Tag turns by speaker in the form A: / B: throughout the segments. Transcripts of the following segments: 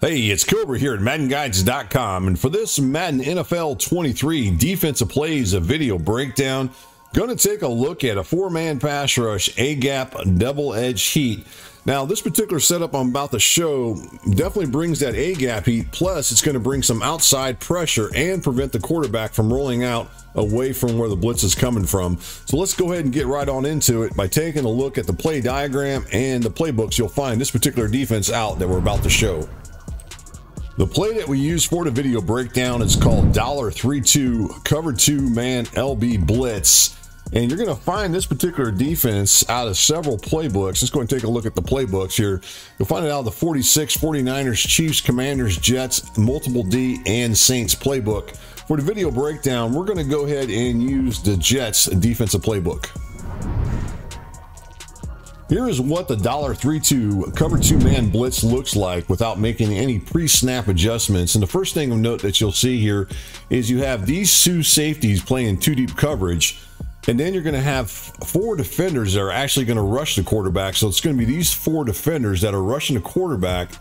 A: Hey, it's 𝗬𝗵𝘆 here at MaddenGuides.com, and for this Madden NFL 23 defensive plays, a video breakdown, going to take a look at a four-man pass rush, A-gap, double edge heat. Now, this particular setup I'm about to show definitely brings that A-gap heat, plus it's going to bring some outside pressure and prevent the quarterback from rolling out away from where the blitz is coming from. So let's go ahead and get right on into it by taking a look at the play diagram and the playbooks. You'll find this particular defense out that we're about to show. The play that we use for the video breakdown is called 𝗟𝗶𝘆𝗀𝗀 cover two man LB blitz, and you're going to find this particular defense out of several playbooks. Let's go and take a look at the playbooks here. You'll find it out of the 46, 49ers, Chiefs, Commanders, Jets, multiple D, and Saints playbook. For the video breakdown, we're going to go ahead and use the Jets defensive playbook. Here is what the 𝗟𝗶𝘆𝗀𝗀 cover two-man blitz looks like without making any pre-snap adjustments. And the first thing of note that you'll see here is you have these two safeties playing two deep coverage, and then you're going to have four defenders that are actually going to rush the quarterback. So it's going to be these four defenders that are rushing the quarterback,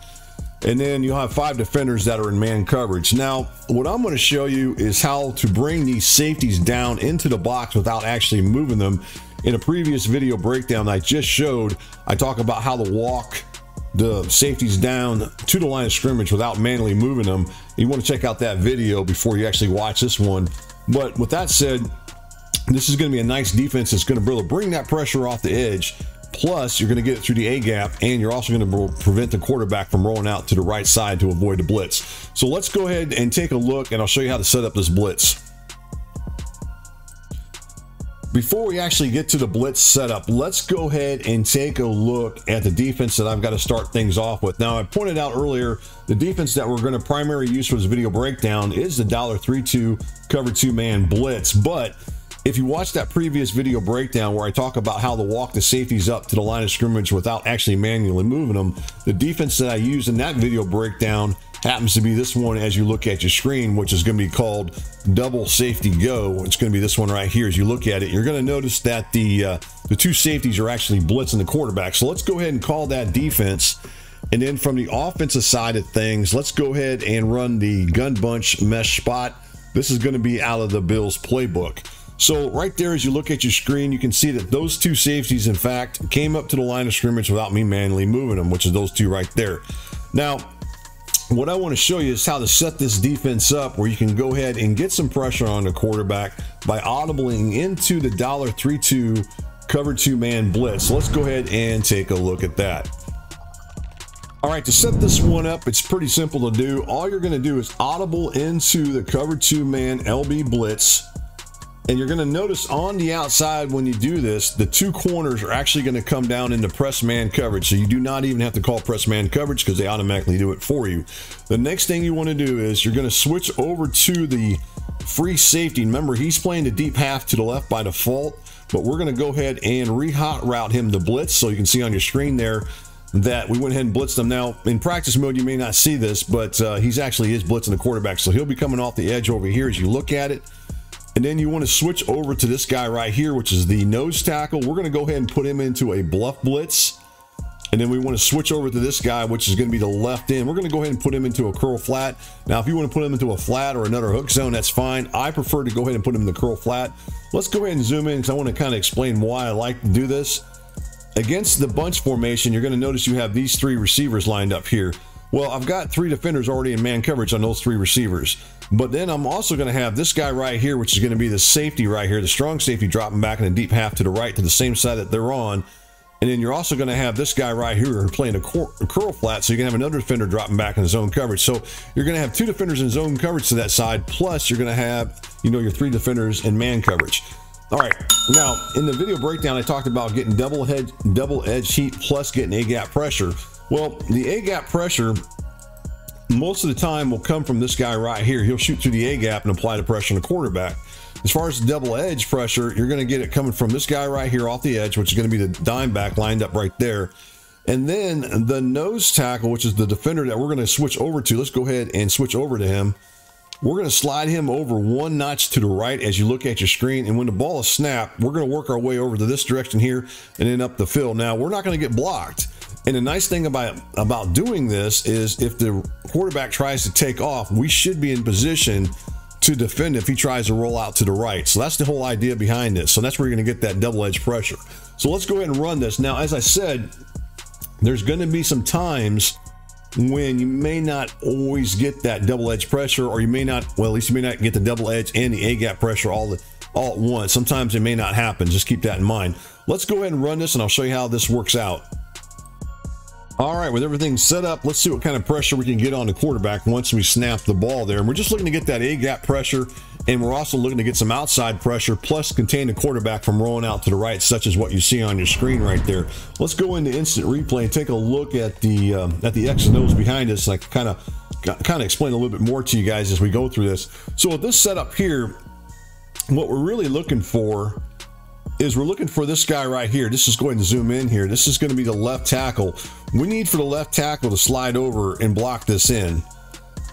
A: and then you'll have five defenders that are in man coverage. Now, what I'm going to show you is how to bring these safeties down into the box without actually moving them. In a previous video breakdown I just showed, I talk about how to walk the safeties down to the line of scrimmage without manually moving them. You want to check out that video before you actually watch this one. But with that said, this is going to be a nice defense that's going to be able to bring that pressure off the edge. Plus, you're going to get it through the A-gap, and you're also going to prevent the quarterback from rolling out to the right side to avoid the blitz. So let's go ahead and take a look, and I'll show you how to set up this blitz. Before we actually get to the blitz setup, let's go ahead and take a look at the defense that I've got to start things off with. Now, I pointed out earlier, the defense that we're going to primarily use for this video breakdown is the 𝗟𝗶𝘆𝗀𝗀 cover two-man blitz. But if you watch that previous video breakdown where I talk about how to walk the safeties up to the line of scrimmage without actually manually moving them, the defense that I use in that video breakdown happens to be this one as you look at your screen, which is going to be called double safety go. It's going to be this one right here. As you look at it, you're going to notice that the two safeties are actually blitzing the quarterback. So let's go ahead and call that defense. And then from the offensive side of things, let's go ahead and run the gun bunch mesh spot. This is going to be out of the Bills playbook. So right there, as you look at your screen, you can see that those two safeties, in fact, came up to the line of scrimmage without me manually moving them, which is those two right there. Now, what I want to show you is how to set this defense up where you can go ahead and get some pressure on the quarterback by audibling into the 𝗟𝗶𝘆𝗀𝗀 cover two-man blitz. So let's go ahead and take a look at that. All right, to set this one up, it's pretty simple to do. All you're going to do is audible into the cover two-man LB blitz. And you're going to notice on the outside when you do this, the two corners are actually going to come down into press man coverage. So you do not even have to call press man coverage because they automatically do it for you. The next thing you want to do is you're going to switch over to the free safety. Remember, he's playing the deep half to the left by default, but we're going to go ahead and re-hot route him to blitz. So you can see on your screen there that we went ahead and blitzed him. Now, in practice mode, you may not see this, but he's actually is blitzing the quarterback. So he'll be coming off the edge over here as you look at it. And then you want to switch over to this guy right here, which is the nose tackle. We're going to go ahead and put him into a bluff blitz. And then we want to switch over to this guy, which is going to be the left end. We're going to go ahead and put him into a curl flat. Now, if you want to put him into a flat or another hook zone, that's fine. I prefer to go ahead and put him in the curl flat. Let's go ahead and zoom in because I want to kind of explain why I like to do this. Against the bunch formation, you're going to notice you have these three receivers lined up here. Well, I've got three defenders already in man coverage on those three receivers. But then I'm also going to have this guy right here, which is going to be the safety right here, the strong safety dropping back in the deep half to the right to the same side that they're on. And then you're also going to have this guy right here playing a curl flat, so you can have another defender dropping back in zone coverage. So you're going to have two defenders in zone coverage to that side, plus you're going to have, your three defenders in man coverage. All right, now in the video breakdown, I talked about getting double edge heat plus getting A-gap pressure. Well, the A-gap pressure most of the time will come from this guy right here. He'll shoot through the A-gap and apply the pressure on the quarterback. As far as the double edge pressure, you're going to get it coming from this guy right here off the edge, which is going to be the dime back lined up right there. And then the nose tackle, which is the defender that we're going to switch over to. Let's go ahead and switch over to him. We're going to slide him over one notch to the right as you look at your screen. And when the ball is snapped, we're going to work our way over to this direction here and then up the field. Now, we're not going to get blocked. And the nice thing about doing this is if the quarterback tries to take off, we should be in position to defend if he tries to roll out to the right. So that's the whole idea behind this. So that's where you're going to get that double edge pressure. So let's go ahead and run this. Now, as I said, there's going to be some times when you may not always get that double edge pressure, or you may not, well, at least you may not get the double edge and the A gap pressure all at once. Sometimes it may not happen. Just keep that in mind. Let's go ahead and run this and I'll show you how this works out. All right, with everything set up, let's see what kind of pressure we can get on the quarterback once we snap the ball there. And we're just looking to get that A gap pressure, and we're also looking to get some outside pressure, plus contain the quarterback from rolling out to the right, such as what you see on your screen right there. Let's go into instant replay and take a look at the X and O's behind us. I kind of explain a little bit more to you guys as we go through this. So with this setup here, what we're really looking for is we're looking for this guy right here. This is going to zoom in here. This is going to be the left tackle. We need for the left tackle to slide over and block this in.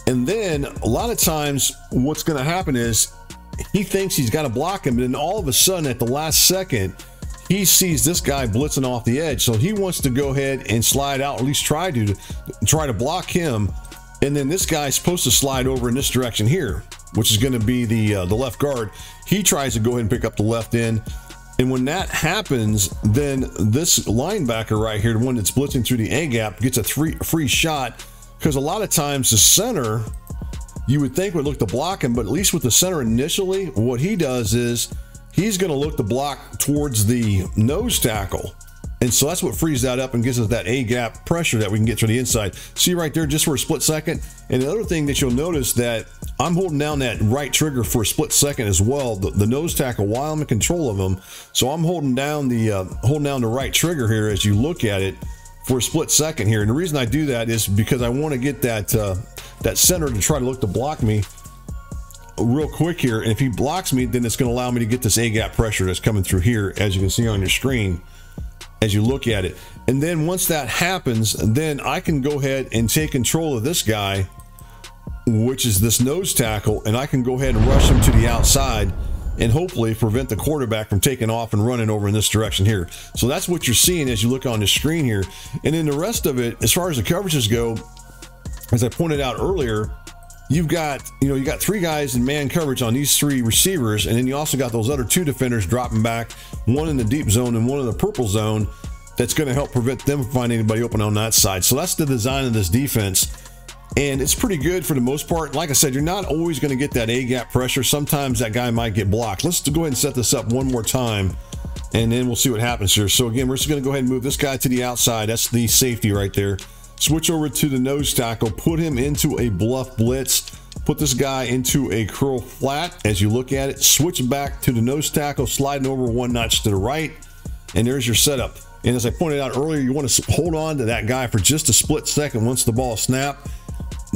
A: And then a lot of times what's going to happen is he thinks he's got to block him, and then all of a sudden at the last second he sees this guy blitzing off the edge, so he wants to go ahead and slide out, or at least try to block him. And then this guy's supposed to slide over in this direction here, which is going to be the left guard. He tries to go ahead and pick up the left end. And when that happens, then this linebacker right here, the one that's blitzing through the A gap, gets a free shot, because a lot of times the center, you would think would look to block him, but at least with the center initially, what he does is he's going to look to block towards the nose tackle. And so that's what frees that up and gives us that A gap pressure that we can get to the inside. See right there, just for a split second. And the other thing that you'll notice that I'm holding down that right trigger for a split second as well, the nose tackle, while I'm in control of him. So I'm holding down the right trigger here as you look at it for a split second here. And the reason I do that is because I want to get that center to try to look to block me real quick here. And if he blocks me, then it's going to allow me to get this A gap pressure that's coming through here, as you can see on your screen as you look at it. And then once that happens, then I can go ahead and take control of this guy, which is this nose tackle, and I can go ahead and rush him to the outside and hopefully prevent the quarterback from taking off and running over in this direction here. So that's what you're seeing as you look on the screen here. And then the rest of it, as far as the coverages go, as I pointed out earlier, you got three guys in man coverage on these three receivers, and then you also got those other two defenders dropping back, one in the deep zone and one in the purple zone. That's going to help prevent them from finding anybody open on that side. So that's the design of this defense, and it's pretty good for the most part. Like I said, you're not always going to get that A gap pressure. Sometimes that guy might get blocked. Let's go ahead and set this up one more time, and then we'll see what happens here. So again, we're just going to go ahead and move this guy to the outside. That's the safety right there. Switch over to the nose tackle, put him into a bluff blitz, put this guy into a curl flat as you look at it, switch back to the nose tackle, sliding over one notch to the right, and there's your setup. And as I pointed out earlier, you want to hold on to that guy for just a split second once the ball is snapped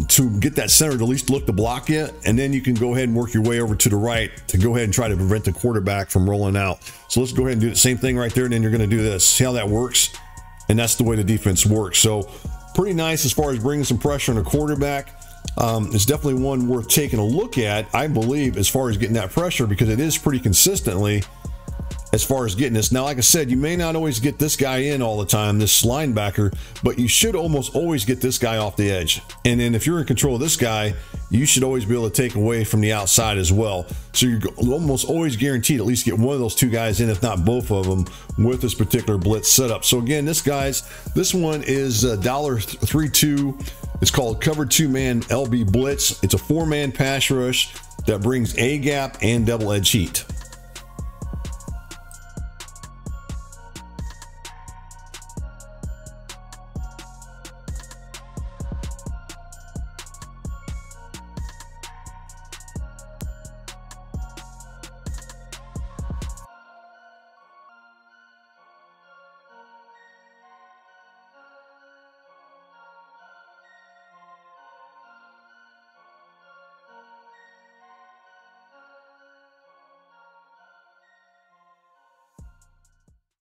A: to get that center to at least look to block you, and then you can go ahead and work your way over to the right to go ahead and try to prevent the quarterback from rolling out. So let's go ahead and do the same thing right there, and then you're going to do this. See how that works? And that's the way the defense works. So pretty nice as far as bringing some pressure on the quarterback. It's definitely one worth taking a look at, I believe, as far as getting that pressure, because it is pretty consistently as far as getting this. Now, like I said, you may not always get this guy in all the time, this linebacker, but you should almost always get this guy off the edge. And then if you're in control of this guy, you should always be able to take away from the outside as well. So you're almost always guaranteed to at least get one of those two guys in, if not both of them, with this particular blitz setup. So again, this one is $1.32. It's called Cover 2-Man LB Blitz. It's a 4-man pass rush that brings A gap and double edge heat.